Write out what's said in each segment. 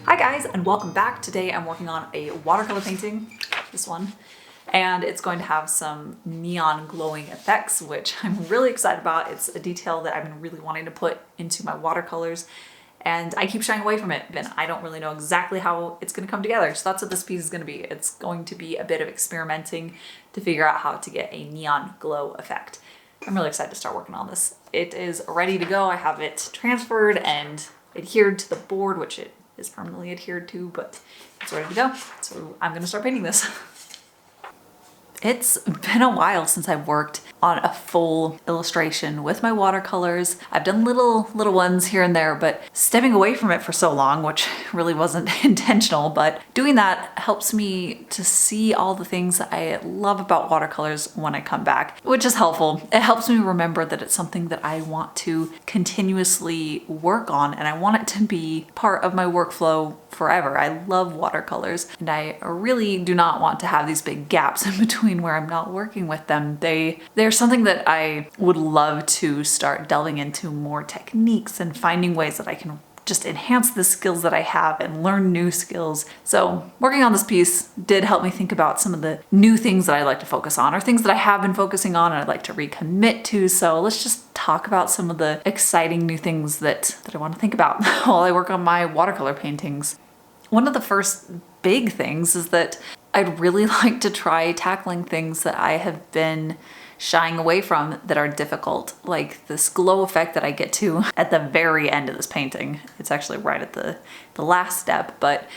Hi guys, and welcome back. Today I'm working on a watercolor painting, this one, and it's going to have some neon glowing effects, which I'm really excited about. It's a detail that I've been really wanting to put into my watercolors, and I keep shying away from it, and I don't really know exactly how it's going to come together. So that's what this piece is going to be. It's going to be a bit of experimenting to figure out how to get a neon glow effect. I'm really excited to start working on this. It is ready to go. I have it transferred and adhered to the board, which it is permanently adhered to, but it's ready to go. So I'm gonna start painting this. It's been a while since I've worked on a full illustration with my watercolors. I've done little ones here and there, but stepping away from it for so long, which really wasn't intentional, but doing that helps me to see all the things that I love about watercolors when I come back, which is helpful. It helps me remember that it's something that I want to continuously work on, and I want it to be part of my workflow forever. I love watercolors, and I really do not want to have these big gaps in between where I'm not working with them. They're something that I would love to start delving into more techniques and finding ways that I can just enhance the skills that I have and learn new skills. So working on this piece did help me think about some of the new things that I like to focus on, or things that I have been focusing on and I'd like to recommit to. So let's just talk about some of the exciting new things that I want to think about while I work on my watercolor paintings. One of the first big things is that I'd really like to try tackling things that I have been shying away from that are difficult, like this glow effect that I get to at the very end of this painting. It's actually right at the last step, but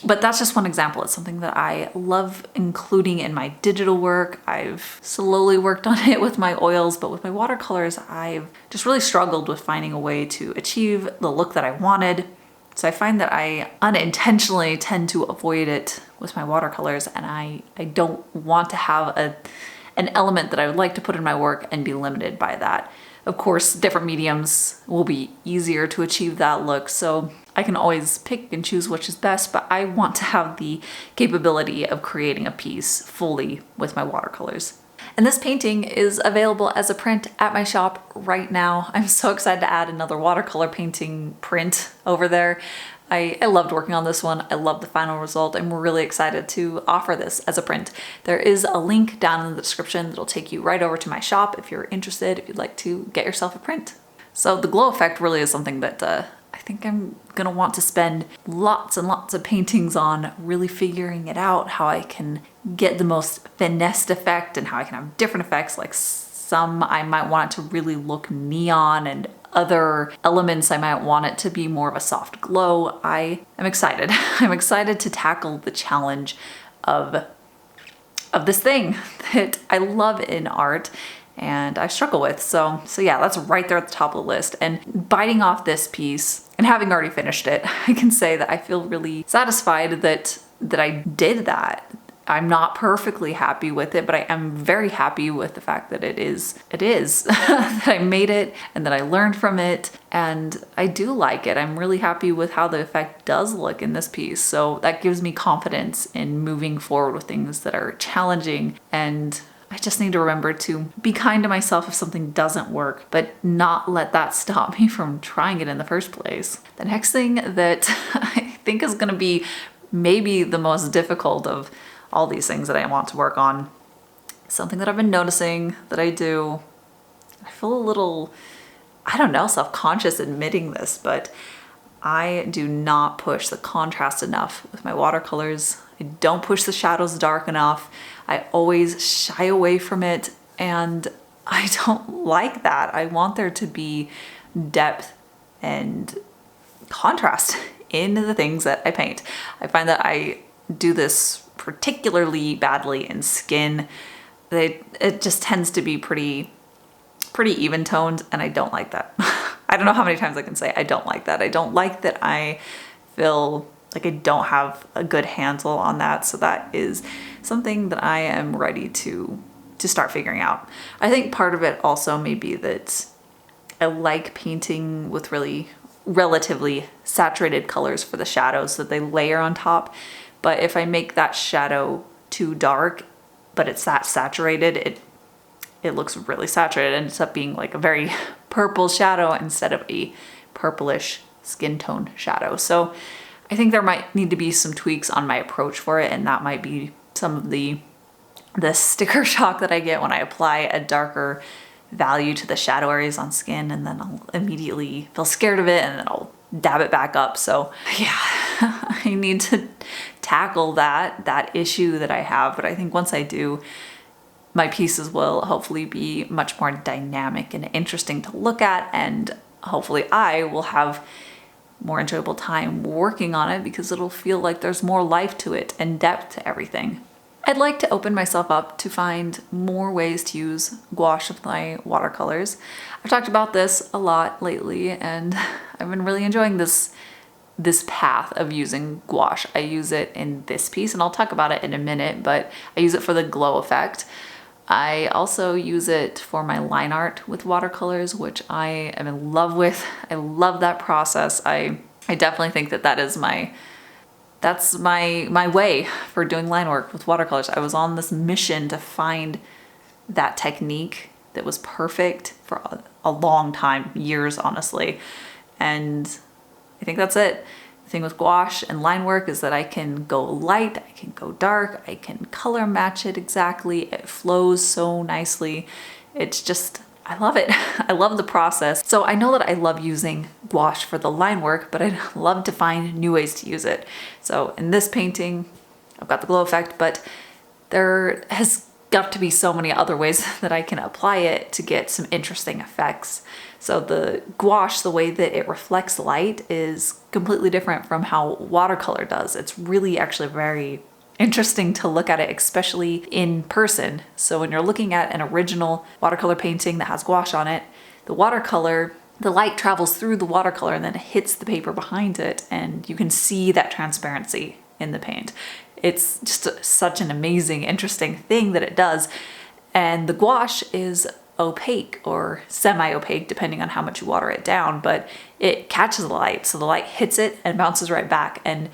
that's just one example. It's something that I love including in my digital work. I've slowly worked on it with my oils, but with my watercolors, I've just really struggled with finding a way to achieve the look that I wanted. So I find that I unintentionally tend to avoid it with my watercolors, and I don't want to have an element that I would like to put in my work and be limited by that. Of course, different mediums will be easier to achieve that look, so I can always pick and choose which is best, but I want to have the capability of creating a piece fully with my watercolors. And this painting is available as a print at my shop right now. I'm so excited to add another watercolor painting print over there. I loved working on this one. I love the final result. I'm really excited to offer this as a print. There is a link down in the description that'll take you right over to my shop if you're interested, if you'd like to get yourself a print. So the glow effect really is something that I think I'm gonna want to spend lots and lots of paintings on, really figuring it out, how I can get the most finessed effect and how I can have different effects. Like some I might want it to really look neon, and other elements I might want it to be more of a soft glow. I am excited. I'm excited to tackle the challenge of this thing that I love in art and I struggle with. So yeah, that's right there at the top of the list. And biting off this piece and having already finished it, I can say that I feel really satisfied that I did that. I'm not perfectly happy with it, but I am very happy with the fact that it is, that I made it and that I learned from it, and I do like it. I'm really happy with how the effect does look in this piece. So that gives me confidence in moving forward with things that are challenging, and I just need to remember to be kind to myself if something doesn't work, but not let that stop me from trying it in the first place. The next thing that I think is gonna be maybe the most difficult of all these things that I want to work on, something that I've been noticing that I do. I feel a little, I don't know, self-conscious admitting this, but I do not push the contrast enough with my watercolors. I don't push the shadows dark enough. I always shy away from it, and I don't like that. I want there to be depth and contrast in the things that I paint. I find that I do this particularly badly in skin. It just tends to be pretty even toned, and I don't like that. I don't know how many times I can say I don't like that. I don't like that I feel like I don't have a good handle on that. So that is something that I am ready to start figuring out. I think part of it also may be that I like painting with really relatively saturated colors for the shadows that they layer on top. But if I make that shadow too dark, but it's that saturated, it looks really saturated and ends up being like a very purple shadow instead of a purplish skin tone shadow. So I think there might need to be some tweaks on my approach for it, and that might be some of the sticker shock that I get when I apply a darker value to the shadow areas on skin, and then I'll immediately feel scared of it and then I'll dab it back up. So yeah, I need to tackle that issue that I have, but I think once I do, my pieces will hopefully be much more dynamic and interesting to look at, and hopefully I will have more enjoyable time working on it because it'll feel like there's more life to it and depth to everything. I'd like to open myself up to find more ways to use gouache with my watercolors. I've talked about this a lot lately, and I've been really enjoying this path of using gouache. I use it in this piece, and I'll talk about it in a minute, but I use it for the glow effect. I also use it for my line art with watercolors, which I am in love with. I love that process. I definitely think that's my way for doing line work with watercolors. I was on this mission to find that technique that was perfect for a long time, years honestly. And I think that's it. The thing with gouache and line work is that I can go light, I can go dark, I can color match it exactly. It flows so nicely. It's just, I love it. I love the process. So I know that I love using gouache for the line work, but I'd love to find new ways to use it. So in this painting, I've got the glow effect, but there has got to be so many other ways that I can apply it to get some interesting effects. So the gouache, the way that it reflects light is completely different from how watercolor does. It's really actually very interesting to look at it, especially in person. So when you're looking at an original watercolor painting that has gouache on it, the watercolor, the light travels through the watercolor and then hits the paper behind it, and you can see that transparency in the paint. It's just such an amazing, interesting thing that it does. And the gouache is opaque or semi-opaque depending on how much you water it down, but it catches the light, so the light hits it and bounces right back. And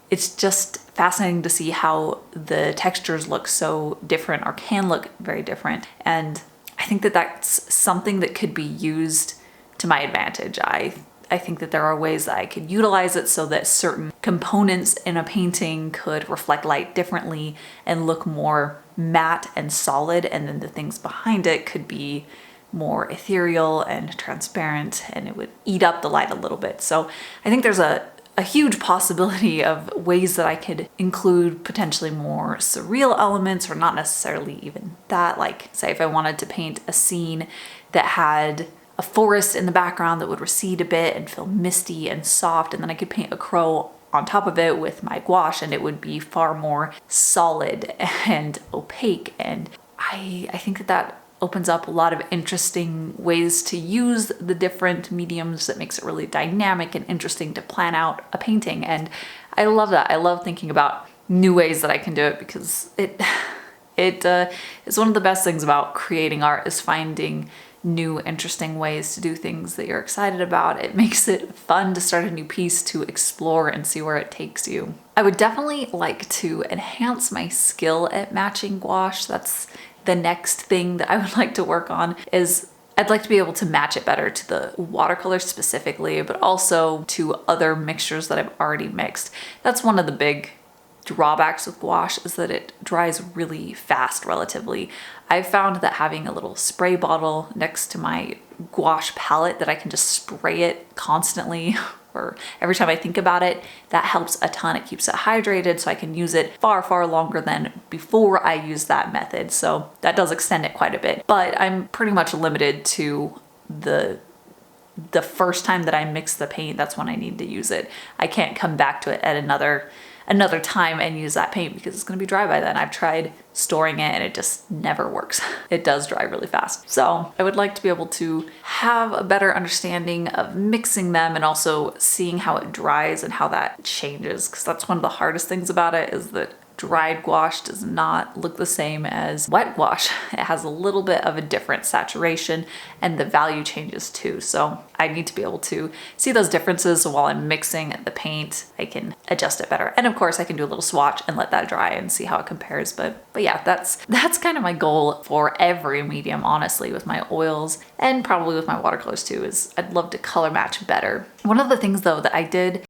it's just fascinating to see how the textures look so different, or can look very different. And I think that that's something that could be used to my advantage. I think that there are ways that I could utilize it so that certain components in a painting could reflect light differently and look more matte and solid, and then the things behind it could be more ethereal and transparent, and it would eat up the light a little bit. So I think there's a huge possibility of ways that I could include potentially more surreal elements, or not necessarily even that. Like, say if I wanted to paint a scene that had a forest in the background that would recede a bit and feel misty and soft, and then I could paint a crow on top of it with my gouache, and it would be far more solid and opaque. And I think that opens up a lot of interesting ways to use the different mediums that makes it really dynamic and interesting to plan out a painting. And I love that. I love thinking about new ways that I can do it, because it is one of the best things about creating art, is finding new interesting ways to do things that you're excited about. It makes it fun to start a new piece, to explore and see where it takes you. I would definitely like to enhance my skill at matching gouache. That's the next thing that I would like to work on. Is I'd like to be able to match it better to the watercolor specifically, but also to other mixtures that I've already mixed. That's one of the big drawbacks with gouache, is that it dries really fast relatively. I've found that having a little spray bottle next to my gouache palette that I can just spray it constantly, or every time I think about it, that helps a ton. It keeps it hydrated, so I can use it far, far longer than before I used that method. So that does extend it quite a bit, but I'm pretty much limited to the first time that I mix the paint. That's when I need to use it. I can't come back to it at another time and use that paint, because it's going to be dry by then. I've tried storing it and it just never works. It does dry really fast. So I would like to be able to have a better understanding of mixing them, and also seeing how it dries and how that changes, because that's one of the hardest things about it, is that dried gouache does not look the same as wet gouache. It has a little bit of a different saturation, and the value changes too. So I need to be able to see those differences, so while I'm mixing the paint, I can adjust it better. And of course I can do a little swatch and let that dry and see how it compares. But yeah, that's kind of my goal for every medium, honestly, with my oils and probably with my watercolors too, is I'd love to color match better. One of the things though that I did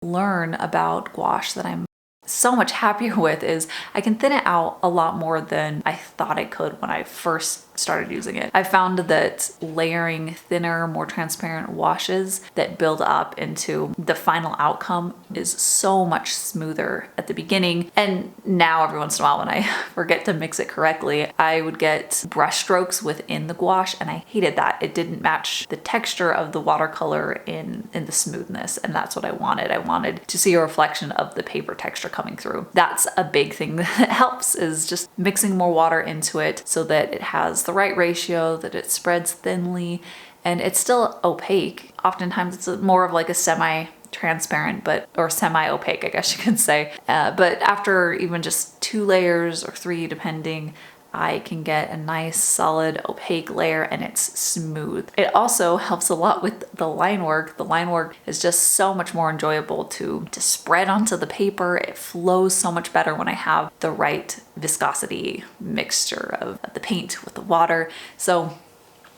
learn about gouache that I'm so much happier with is I can thin it out a lot more than I thought I could when I first started using it. I found that layering thinner, more transparent washes that build up into the final outcome is so much smoother at the beginning. And now every once in a while when I forget to mix it correctly, I would get brush strokes within the gouache, and I hated that. It didn't match the texture of the watercolor in the smoothness, and that's what I wanted. I wanted to see a reflection of the paper texture coming through. That's a big thing that helps, is just mixing more water into it so that it has the right ratio, that it spreads thinly, and it's still opaque. Oftentimes it's more of like a semi-transparent, or semi-opaque, I guess you could say. But after even just 2 layers or 3, depending, I can get a nice solid opaque layer and it's smooth. It also helps a lot with the line work. The line work is just so much more enjoyable to spread onto the paper. It flows so much better when I have the right viscosity mixture of the paint with the water. So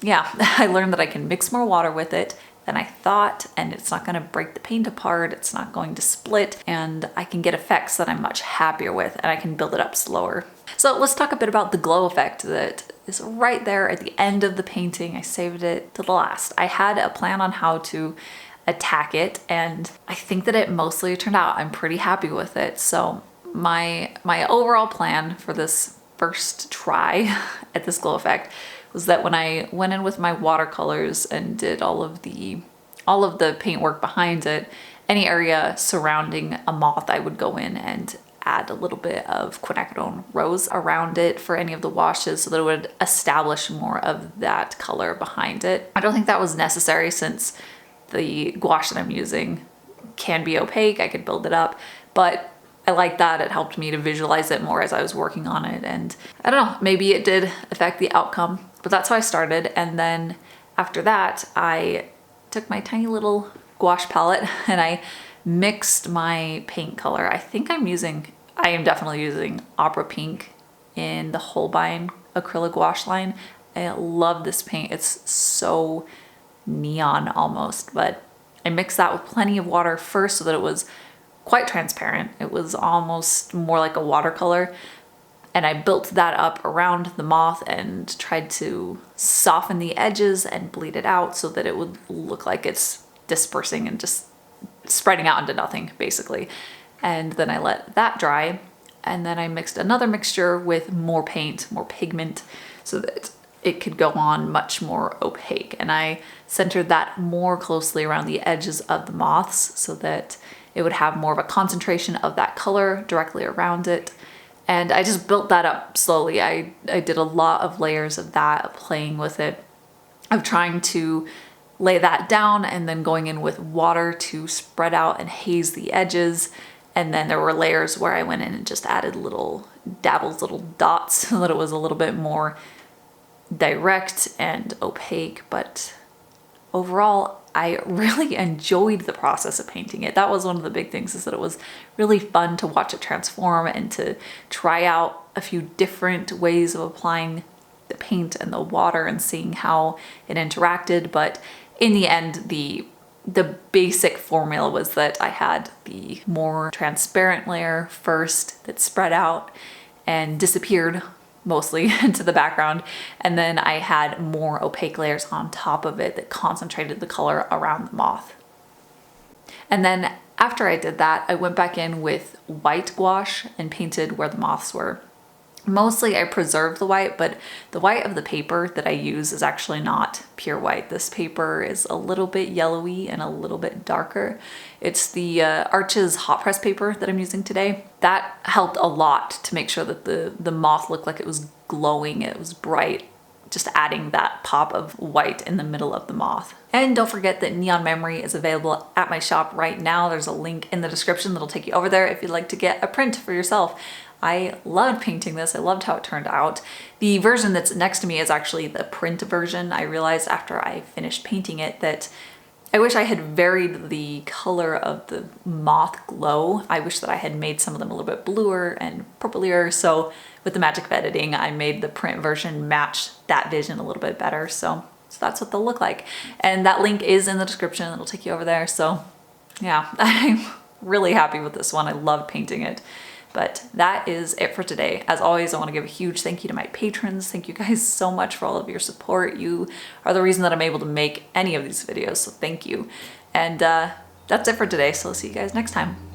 yeah, I learned that I can mix more water with it than I thought, and it's not going to break the paint apart, it's not going to split, and I can get effects that I'm much happier with, and I can build it up slower. So let's talk a bit about the glow effect that is right there at the end of the painting. I saved it to the last. I had a plan on how to attack it, and I think that it mostly turned out. I'm pretty happy with it. So my overall plan for this first try at this glow effect was that when I went in with my watercolors and did all of the paintwork behind it, any area surrounding a moth, I would go in and add a little bit of quinacridone rose around it for any of the washes so that it would establish more of that color behind it. I don't think that was necessary since the gouache that I'm using can be opaque. I could build it up, but I like that. It helped me to visualize it more as I was working on it, and I don't know, maybe it did affect the outcome. But that's how I started, and then after that, I took my tiny little gouache palette and I mixed my paint color. I am definitely using Opera Pink in the Holbein acrylic gouache line. I love this paint. It's so neon almost, but I mixed that with plenty of water first so that it was quite transparent. It was almost more like a watercolor. And I built that up around the moth and tried to soften the edges and bleed it out so that it would look like it's dispersing and just spreading out into nothing, basically. And then I let that dry. And then I mixed another mixture with more paint, more pigment, so that it could go on much more opaque. And I centered that more closely around the edges of the moths so that it would have more of a concentration of that color directly around it. And I just built that up slowly. I did a lot of layers of that, playing with it, of trying to lay that down and then going in with water to spread out and haze the edges. And then there were layers where I went in and just added little dabbles, little dots so that it was a little bit more direct and opaque. But overall, I really enjoyed the process of painting it. That was one of the big things, is that it was really fun to watch it transform and to try out a few different ways of applying the paint and the water and seeing how it interacted. But in the end, the basic formula was that I had the more transparent layer first that spread out and disappeared mostly into the background, and then I had more opaque layers on top of it that concentrated the color around the moth. And then after I did that, I went back in with white gouache and painted where the moths were. Mostly I preserved the white, but the white of the paper that I use is actually not pure white. This paper is a little bit yellowy and a little bit darker. It's the Arches hot press paper that I'm using today. That helped a lot to make sure that the moth looked like it was glowing, it was bright, just adding that pop of white in the middle of the moth. And don't forget that Neon Memory is available at my shop right now. There's a link in the description that'll take you over there if you'd like to get a print for yourself. I loved painting this. I loved how it turned out. The version that's next to me is actually the print version. I realized after I finished painting it that I wish I had varied the color of the moth glow. I wish that I had made some of them a little bit bluer and purplier. So with the magic of editing, I made the print version match that vision a little bit better. So that's what they'll look like. And that link is in the description. It'll take you over there. So yeah, really happy with this one. I love painting it. But that is it for today. As always, I want to give a huge thank you to my patrons. Thank you guys so much for all of your support. You are the reason that I'm able to make any of these videos, so thank you. And that's it for today, so I'll see you guys next time.